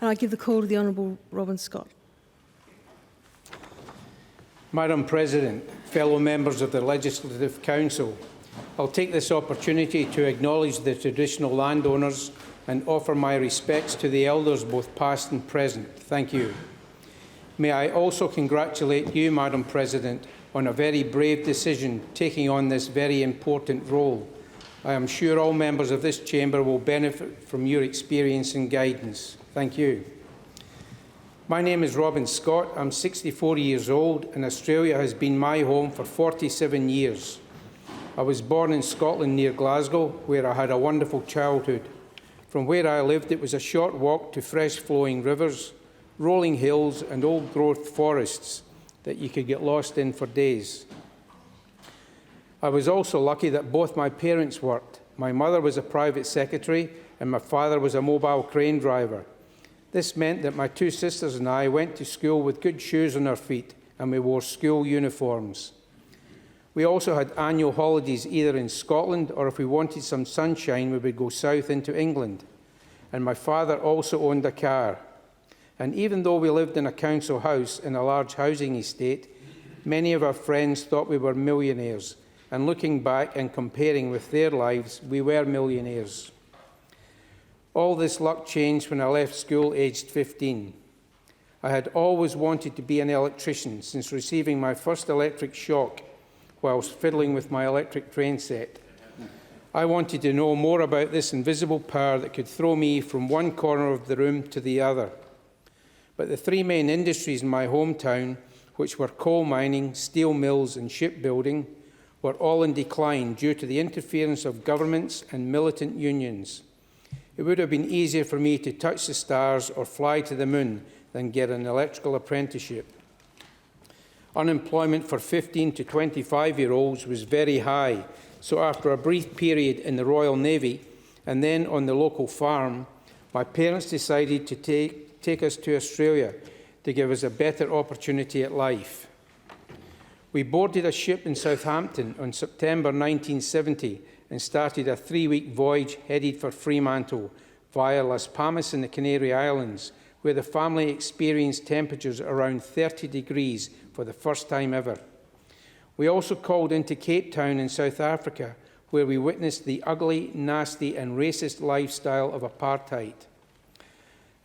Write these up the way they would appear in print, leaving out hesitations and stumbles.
And I give the call to the Honourable Robin Scott. Madam President, fellow members of the Legislative Council, I'll take this opportunity to acknowledge the traditional landowners and offer my respects to the elders, both past and present. Thank you. May I also congratulate you, Madam President, on a very brave decision taking on this very important role. I am sure all members of this chamber will benefit from your experience and guidance. Thank you. My name is Robin Scott. I'm 64 years old, and Australia has been my home for 47 years. I was born in Scotland near Glasgow, where I had a wonderful childhood. From where I lived, it was a short walk to fresh-flowing rivers, rolling hills and old-growth forests that you could get lost in for days. I was also lucky that both my parents worked. My mother was a private secretary and my father was a mobile crane driver. This meant that my two sisters and I went to school with good shoes on our feet and we wore school uniforms. We also had annual holidays either in Scotland or if we wanted some sunshine, we would go south into England. And my father also owned a car. And even though we lived in a council house in a large housing estate, many of our friends thought we were millionaires. And looking back and comparing with their lives, we were millionaires. All this luck changed when I left school aged 15. I had always wanted to be an electrician since receiving my first electric shock whilst fiddling with my electric train set. I wanted to know more about this invisible power that could throw me from one corner of the room to the other. But the three main industries in my hometown, which were coal mining, steel mills and shipbuilding, were all in decline due to the interference of governments and militant unions. It would have been easier for me to touch the stars or fly to the moon than get an electrical apprenticeship. Unemployment for 15 to 25-year-olds was very high, so after a brief period in the Royal Navy and then on the local farm, my parents decided to take us to Australia to give us a better opportunity at life. We boarded a ship in Southampton on September 1970 and started a 3-week voyage headed for Fremantle via Las Palmas in the Canary Islands, where the family experienced temperatures around 30 degrees for the first time ever. We also called into Cape Town in South Africa, where we witnessed the ugly, nasty and racist lifestyle of apartheid.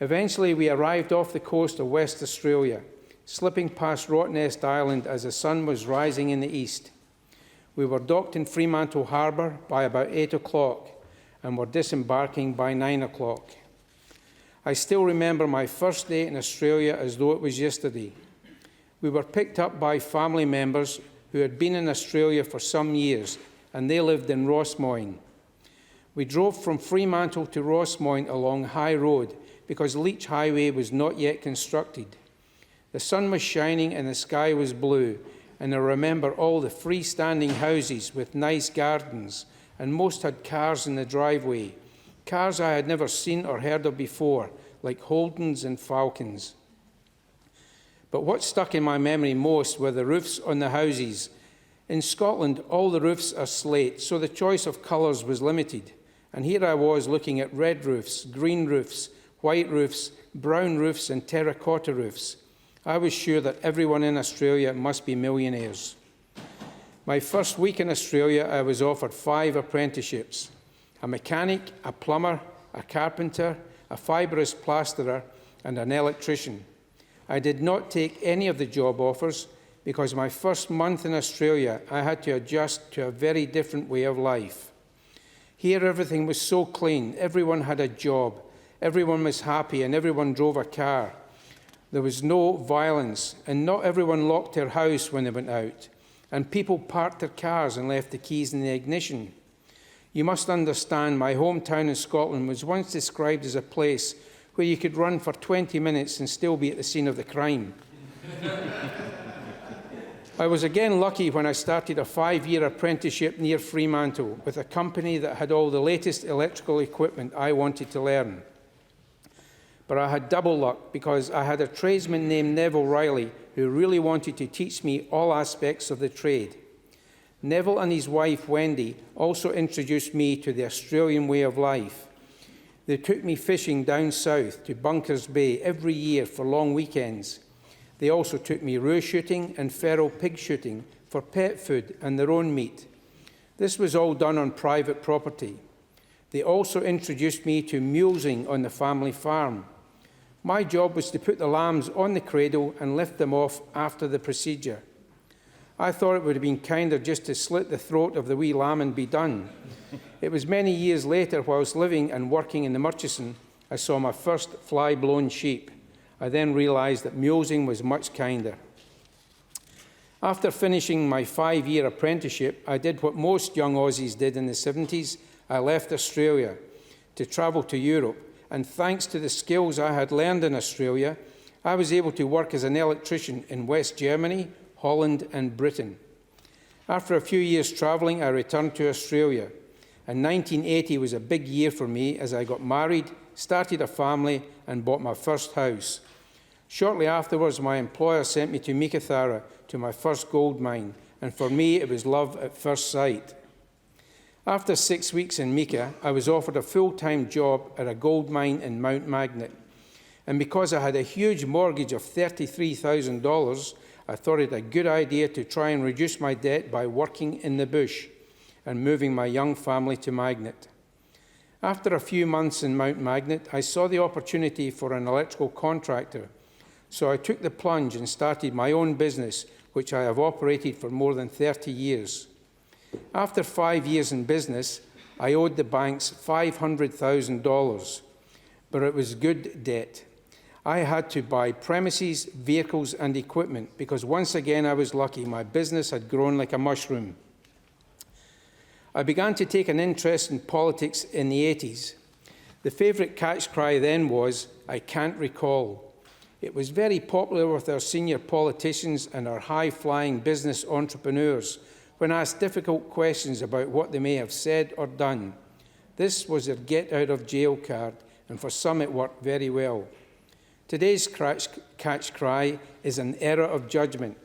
Eventually, we arrived off the coast of West Australia, slipping past Rottnest Island as the sun was rising in the east. We were docked in Fremantle Harbour by about 8 o'clock and were disembarking by 9 o'clock. I still remember my first day in Australia as though it was yesterday. We were picked up by family members who had been in Australia for some years, and they lived in Rossmoyne. We drove from Fremantle to Rossmoyne along High Road because Leach Highway was not yet constructed. The sun was shining and the sky was blue, and I remember all the freestanding houses with nice gardens, and most had cars in the driveway, cars I had never seen or heard of before, like Holdens and Falcons. But what stuck in my memory most were the roofs on the houses. In Scotland, all the roofs are slate, so the choice of colours was limited. And here I was looking at red roofs, green roofs, white roofs, brown roofs and terracotta roofs. I was sure that everyone in Australia must be millionaires. My first week in Australia, I was offered 5 apprenticeships: a mechanic, a plumber, a carpenter, a fibrous plasterer, and an electrician. I did not take any of the job offers because my first month in Australia, I had to adjust to a very different way of life. Here, everything was so clean, everyone had a job, everyone was happy, and everyone drove a car. There was no violence, and not everyone locked their house when they went out, and people parked their cars and left the keys in the ignition. You must understand, my hometown in Scotland was once described as a place where you could run for 20 minutes and still be at the scene of the crime. I was again lucky when I started a 5-year apprenticeship near Fremantle with a company that had all the latest electrical equipment I wanted to learn. But I had double luck because I had a tradesman named Neville Riley who really wanted to teach me all aspects of the trade. Neville and his wife Wendy also introduced me to the Australian way of life. They took me fishing down south to Bunkers Bay every year for long weekends. They also took me roe shooting and feral pig shooting for pet food and their own meat. This was all done on private property. They also introduced me to mulesing on the family farm. My job was to put the lambs on the cradle and lift them off after the procedure. I thought it would have been kinder just to slit the throat of the wee lamb and be done. It was many years later, whilst living and working in the Murchison, I saw my first fly-blown sheep. I then realised that mulesing was much kinder. After finishing my 5-year apprenticeship, I did what most young Aussies did in the 70s. I left Australia to travel to Europe, and thanks to the skills I had learned in Australia, I was able to work as an electrician in West Germany, Holland and Britain. After a few years travelling, I returned to Australia, and 1980 was a big year for me as I got married, started a family and bought my first house. Shortly afterwards, my employer sent me to Meekatharra to my first gold mine, and for me it was love at first sight. After 6 weeks in Meeka, I was offered a full-time job at a gold mine in Mount Magnet, and because I had a huge mortgage of $33,000, I thought it a good idea to try and reduce my debt by working in the bush and moving my young family to Magnet. After a few months in Mount Magnet, I saw the opportunity for an electrical contractor, so I took the plunge and started my own business, which I have operated for more than 30 years. After 5 years in business, I owed the banks $500,000, but it was good debt. I had to buy premises, vehicles and equipment because once again I was lucky. My business had grown like a mushroom. I began to take an interest in politics in the 80s. The favourite catch cry then was, "I can't recall." It was very popular with our senior politicians and our high-flying business entrepreneurs when asked difficult questions about what they may have said or done. This was their get-out-of-jail card, and for some it worked very well. Today's catch cry is an error of judgment.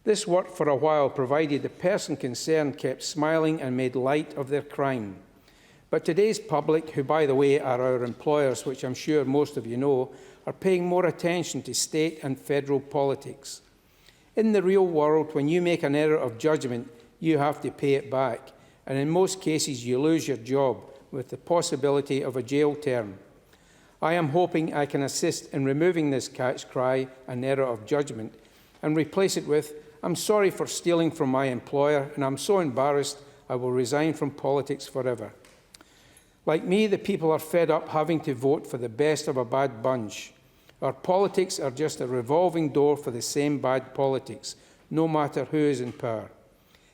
This worked for a while, provided the person concerned kept smiling and made light of their crime. But today's public, who by the way are our employers, which I'm sure most of you know, are paying more attention to state and federal politics. In the real world, when you make an error of judgment, you have to pay it back, and in most cases you lose your job with the possibility of a jail term. I am hoping I can assist in removing this catch cry, an error of judgment, and replace it with, "I'm sorry for stealing from my employer, and I'm so embarrassed I will resign from politics forever." Like me, the people are fed up having to vote for the best of a bad bunch. Our politics are just a revolving door for the same bad politics, no matter who is in power.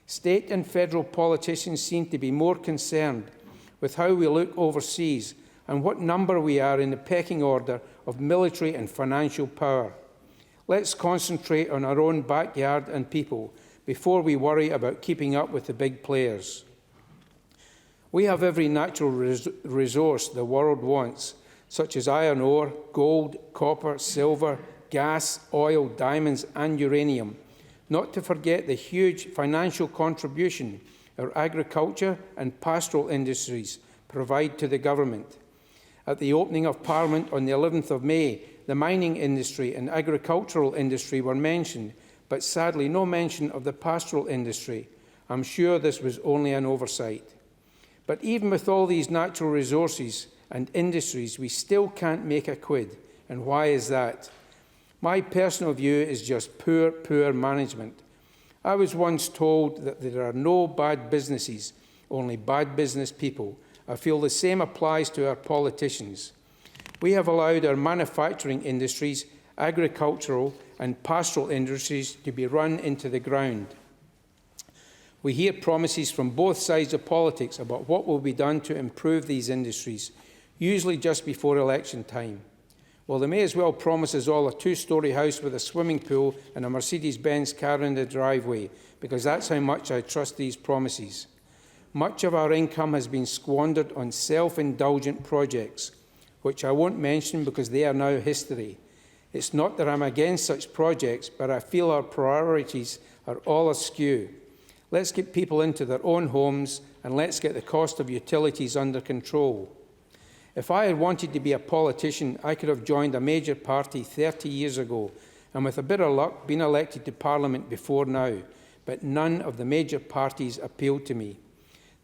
State and federal politicians seem to be more concerned with how we look overseas and what number we are in the pecking order of military and financial power. Let's concentrate on our own backyard and people before we worry about keeping up with the big players. We have every natural resource the world wants, such as iron ore, gold, copper, silver, gas, oil, diamonds and uranium, not to forget the huge financial contribution our agriculture and pastoral industries provide to the government. At the opening of Parliament on the 11th of May, the mining industry and agricultural industry were mentioned, but sadly no mention of the pastoral industry. I'm sure this was only an oversight. But even with all these natural resources and industries, we still can't make a quid. And why is that? My personal view is just poor management. I was once told that there are no bad businesses, only bad business people. I feel the same applies to our politicians. We have allowed our manufacturing industries, agricultural and pastoral industries to be run into the ground. We hear promises from both sides of politics about what will be done to improve these industries, usually just before election time. Well, they may as well promise us all a 2-storey house with a swimming pool and a Mercedes-Benz car in the driveway, because that's how much I trust these promises. Much of our income has been squandered on self-indulgent projects, which I won't mention because they are now history. It's not that I'm against such projects, but I feel our priorities are all askew. Let's get people into their own homes and let's get the cost of utilities under control. If I had wanted to be a politician, I could have joined a major party 30 years ago and with a bit of luck been elected to Parliament before now, but none of the major parties appealed to me.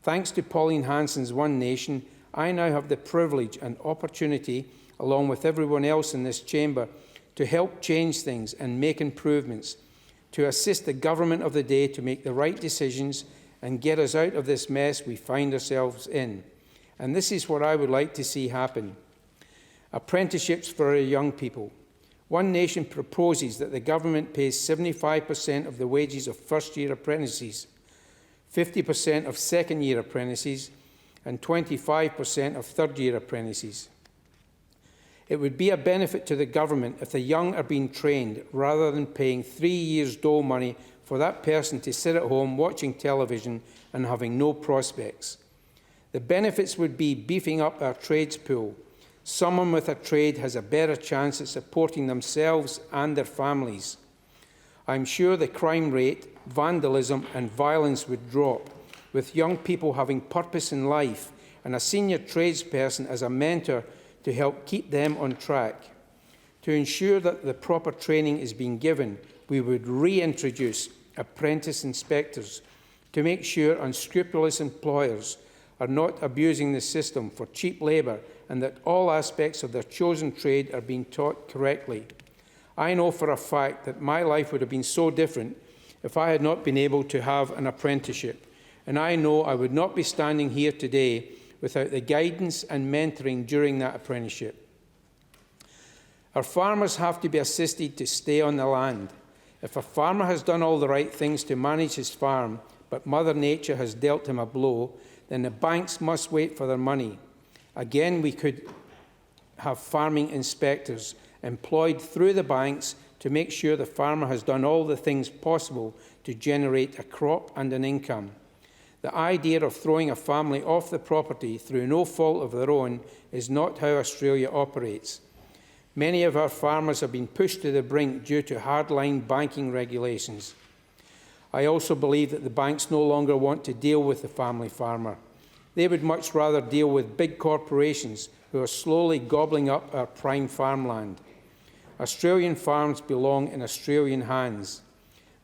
Thanks to Pauline Hanson's One Nation, I now have the privilege and opportunity, along with everyone else in this chamber, to help change things and make improvements, to assist the government of the day to make the right decisions and get us out of this mess we find ourselves in. And this is what I would like to see happen. Apprenticeships for our young people. One Nation proposes that the government pays 75% of the wages of first-year apprentices, 50% of second-year apprentices, and 25% of third-year apprentices. It would be a benefit to the government if the young are being trained rather than paying 3 years' dole money for that person to sit at home watching television and having no prospects. The benefits would be beefing up our trades pool. Someone with a trade has a better chance at supporting themselves and their families. I'm sure the crime rate, vandalism and violence would drop, with young people having purpose in life and a senior tradesperson as a mentor to help keep them on track. To ensure that the proper training is being given, we would reintroduce apprentice inspectors to make sure unscrupulous employers are not abusing the system for cheap labour and that all aspects of their chosen trade are being taught correctly. I know for a fact that my life would have been so different if I had not been able to have an apprenticeship, and I know I would not be standing here today without the guidance and mentoring during that apprenticeship. Our farmers have to be assisted to stay on the land. If a farmer has done all the right things to manage his farm, but Mother Nature has dealt him a blow, then the banks must wait for their money. Again, we could have farming inspectors employed through the banks to make sure the farmer has done all the things possible to generate a crop and an income. The idea of throwing a family off the property through no fault of their own is not how Australia operates. Many of our farmers have been pushed to the brink due to hardline banking regulations. I also believe that the banks no longer want to deal with the family farmer. They would much rather deal with big corporations who are slowly gobbling up our prime farmland. Australian farms belong in Australian hands.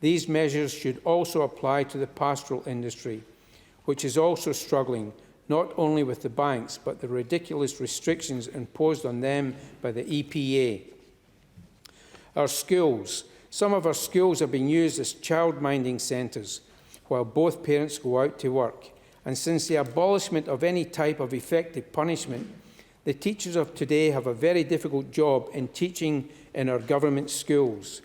These measures should also apply to the pastoral industry, which is also struggling, not only with the banks, but the ridiculous restrictions imposed on them by the EPA. Our schools. Some of our schools are being used as child-minding centres, while both parents go out to work. And since the abolishment of any type of effective punishment, the teachers of today have a very difficult job in teaching in our government schools.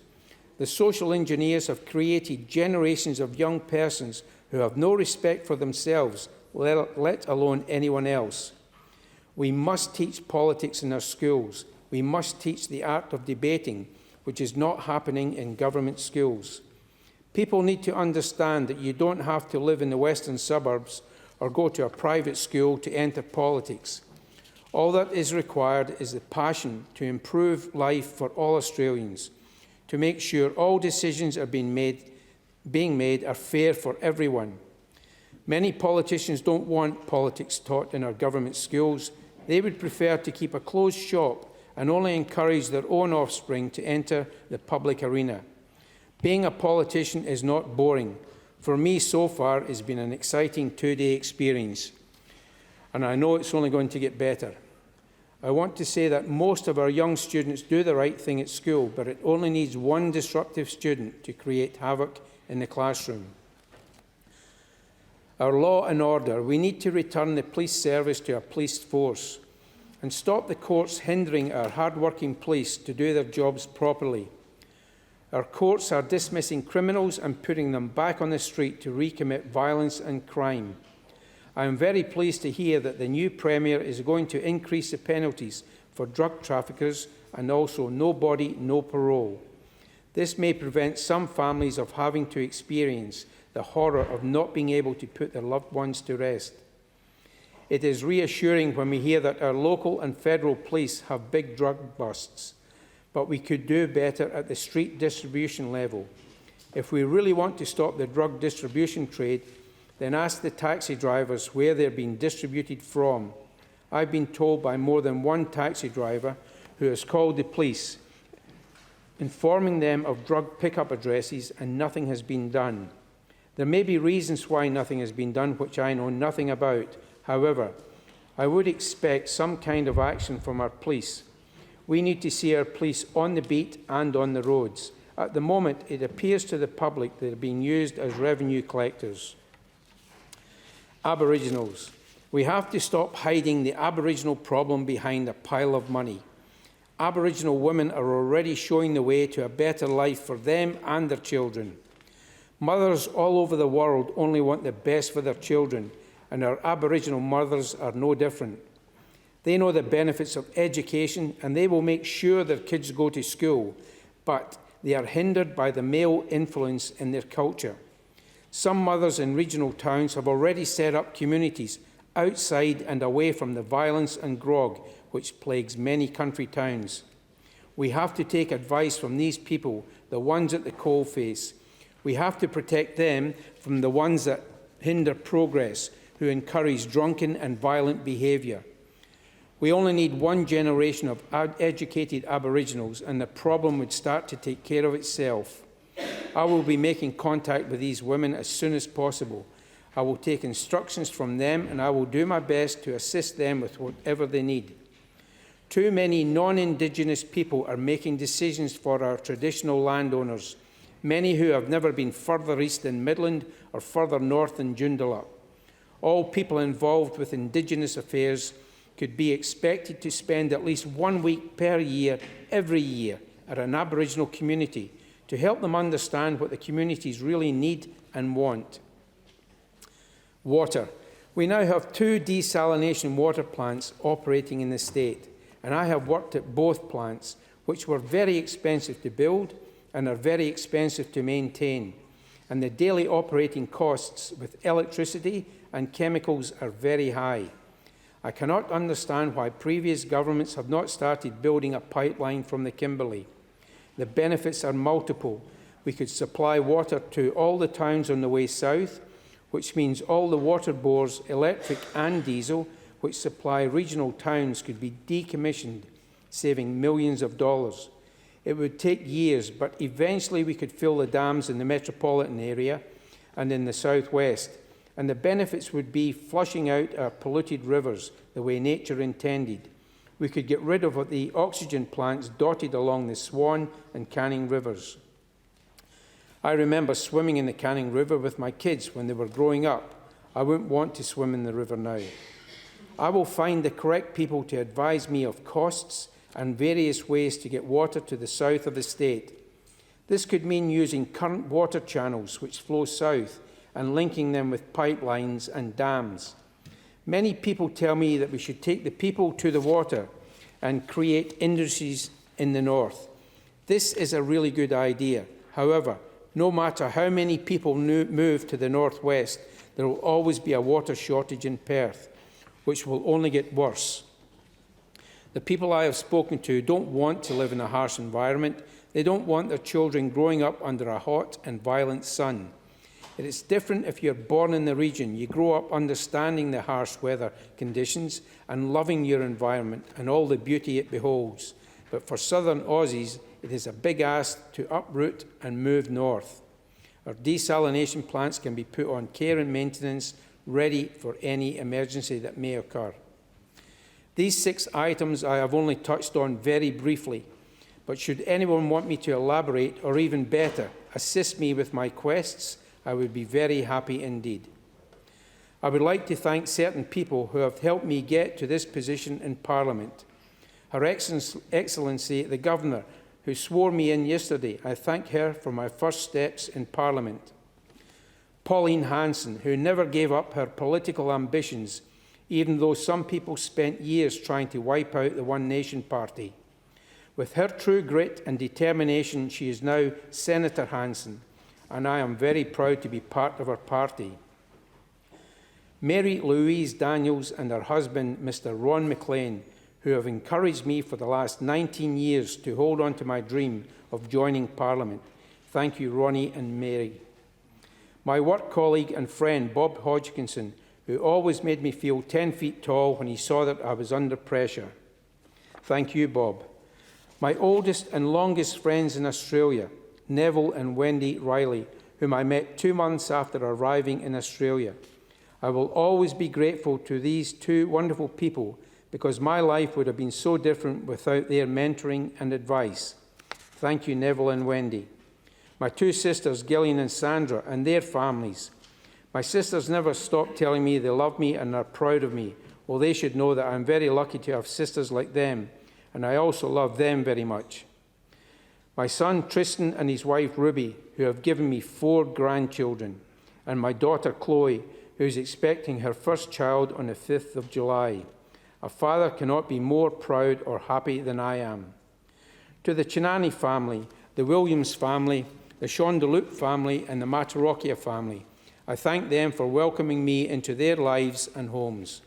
The social engineers have created generations of young persons who have no respect for themselves, let alone anyone else. We must teach politics in our schools. We must teach the art of debating, which is not happening in government schools. People need to understand that you don't have to live in the western suburbs or go to a private school to enter politics. All that is required is the passion to improve life for all Australians, to make sure all decisions are being made are fair for everyone. Many politicians don't want politics taught in our government schools. They would prefer to keep a closed shop and only encourage their own offspring to enter the public arena. Being a politician is not boring. For me, so far, it's been an exciting 2-day experience, and I know it's only going to get better. I want to say that most of our young students do the right thing at school, but it only needs one disruptive student to create havoc in the classroom. Our law and order. We need to return the police service to a police force and stop the courts hindering our hard-working police to do their jobs properly. Our courts are dismissing criminals and putting them back on the street to recommit violence and crime. I am very pleased to hear that the new Premier is going to increase the penalties for drug traffickers and also no body, no parole. This may prevent some families of having to experience the horror of not being able to put their loved ones to rest. It is reassuring when we hear that our local and federal police have big drug busts, but we could do better at the street distribution level. If we really want to stop the drug distribution trade, then ask the taxi drivers where they're being distributed from. I've been told by more than one taxi driver who has called the police, informing them of drug pickup addresses, and nothing has been done. There may be reasons why nothing has been done, which I know nothing about. However, I would expect some kind of action from our police. We need to see our police on the beat and on the roads. At the moment, it appears to the public that they're being used as revenue collectors. Aboriginals. We have to stop hiding the Aboriginal problem behind a pile of money. Aboriginal women are already showing the way to a better life for them and their children. Mothers all over the world only want the best for their children, and our Aboriginal mothers are no different. They know the benefits of education, and they will make sure their kids go to school, but they are hindered by the male influence in their culture. Some mothers in regional towns have already set up communities outside and away from the violence and grog which plagues many country towns. We have to take advice from these people, the ones at the coalface. We have to protect them from the ones that hinder progress, who encourage drunken and violent behaviour. We only need one generation of educated Aboriginals and the problem would start to take care of itself. I will be making contact with these women as soon as possible. I will take instructions from them and I will do my best to assist them with whatever they need. Too many non-Indigenous people are making decisions for our traditional landowners, many who have never been further east than Midland or further north than Joondalup. All people involved with Indigenous affairs could be expected to spend at least 1 week per year, every year, at an Aboriginal community to help them understand what the communities really need and want. Water. We now have 2 desalination water plants operating in the state, and I have worked at both plants, which were very expensive to build and are very expensive to maintain, and the daily operating costs with electricity and chemicals are very high. I cannot understand why previous governments have not started building a pipeline from the Kimberley. The benefits are multiple. We could supply water to all the towns on the way south, which means all the water bores, electric and diesel, which supply regional towns, could be decommissioned, saving millions of dollars. It would take years, but eventually we could fill the dams in the metropolitan area and in the southwest, and the benefits would be flushing out our polluted rivers the way nature intended. We could get rid of the oxygen plants dotted along the Swan and Canning rivers. I remember swimming in the Canning River with my kids when they were growing up. I wouldn't want to swim in the river now. I will find the correct people to advise me of costs and various ways to get water to the south of the state. This could mean using current water channels which flow south and linking them with pipelines and dams. Many people tell me that we should take the people to the water and create industries in the north. This is a really good idea. However, no matter how many people move to the northwest, there will always be a water shortage in Perth, which will only get worse. The people I have spoken to don't want to live in a harsh environment. They don't want their children growing up under a hot and violent sun. It is different if you're born in the region. You grow up understanding the harsh weather conditions and loving your environment and all the beauty it beholds. But for southern Aussies, it is a big ask to uproot and move north. Our desalination plants can be put on care and maintenance, ready for any emergency that may occur. These 6 items I have only touched on very briefly, but should anyone want me to elaborate or even better, assist me with my quests, I would be very happy indeed. I would like to thank certain people who have helped me get to this position in Parliament. Her Excellency, the Governor, who swore me in yesterday, I thank her for my first steps in Parliament. Pauline Hanson, who never gave up her political ambitions, even though some people spent years trying to wipe out the One Nation Party. With her true grit and determination, she is now Senator Hanson, and I am very proud to be part of her party. Mary Louise Daniels and her husband, Mr. Ron McLean, who have encouraged me for the last 19 years to hold on to my dream of joining Parliament. Thank you, Ronnie and Mary. My work colleague and friend, Bob Hodgkinson, who always made me feel 10 feet tall when he saw that I was under pressure. Thank you, Bob. My oldest and longest friends in Australia, Neville and Wendy Riley, whom I met 2 months after arriving in Australia. I will always be grateful to these two wonderful people because my life would have been so different without their mentoring and advice. Thank you, Neville and Wendy. My two sisters, Gillian and Sandra, and their families. My sisters never stopped telling me they love me and are proud of me. Well, they should know that I'm very lucky to have sisters like them, and I also love them very much. My son Tristan and his wife Ruby, who have given me 4 grandchildren, and my daughter Chloe, who is expecting her first child on the 5th of July. A father cannot be more proud or happy than I am. To the Chinani family, the Williams family, the Shondalup family, and the Matarocchia family, I thank them for welcoming me into their lives and homes.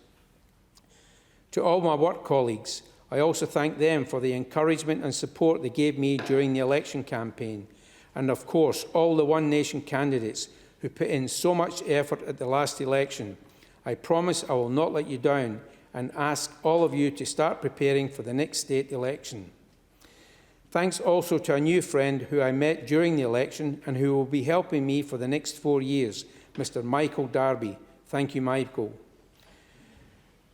To all my work colleagues, I also thank them for the encouragement and support they gave me during the election campaign, and of course all the One Nation candidates who put in so much effort at the last election. I promise I will not let you down and ask all of you to start preparing for the next state election. Thanks also to a new friend who I met during the election and who will be helping me for the next 4 years, Mr. Michael Darby. Thank you, Michael.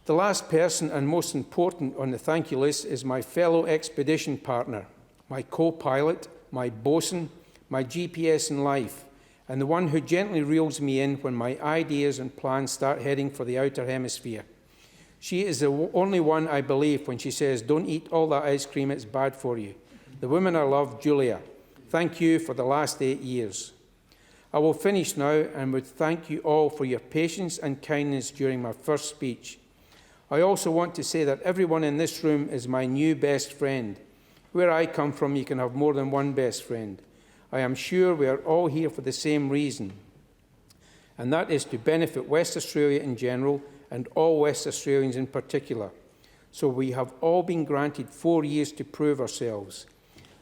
The last person and most important on the thank you list is my fellow expedition partner, my co-pilot, my bosun, my GPS in life, and the one who gently reels me in when my ideas and plans start heading for the outer hemisphere. She is the only one I believe when she says, "Don't eat all that ice cream, it's bad for you." The woman I love, Julia. Thank you for the last 8 years. I will finish now and would thank you all for your patience and kindness during my first speech. I also want to say that everyone in this room is my new best friend. Where I come from, you can have more than one best friend. I am sure we are all here for the same reason, and that is to benefit West Australia in general and all West Australians in particular. So we have all been granted 4 years to prove ourselves.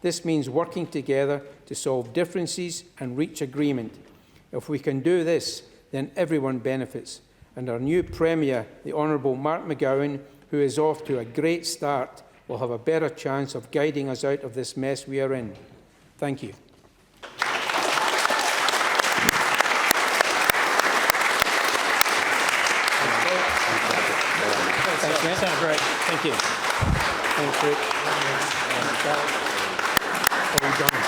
This means working together to solve differences and reach agreement. If we can do this, then everyone benefits. And our new Premier, the Honourable Mark McGowan, who is off to a great start, will have a better chance of guiding us out of this mess we are in. Thank you. Thanks, Sounds great. Thank you. Thanks, Rick. Well done.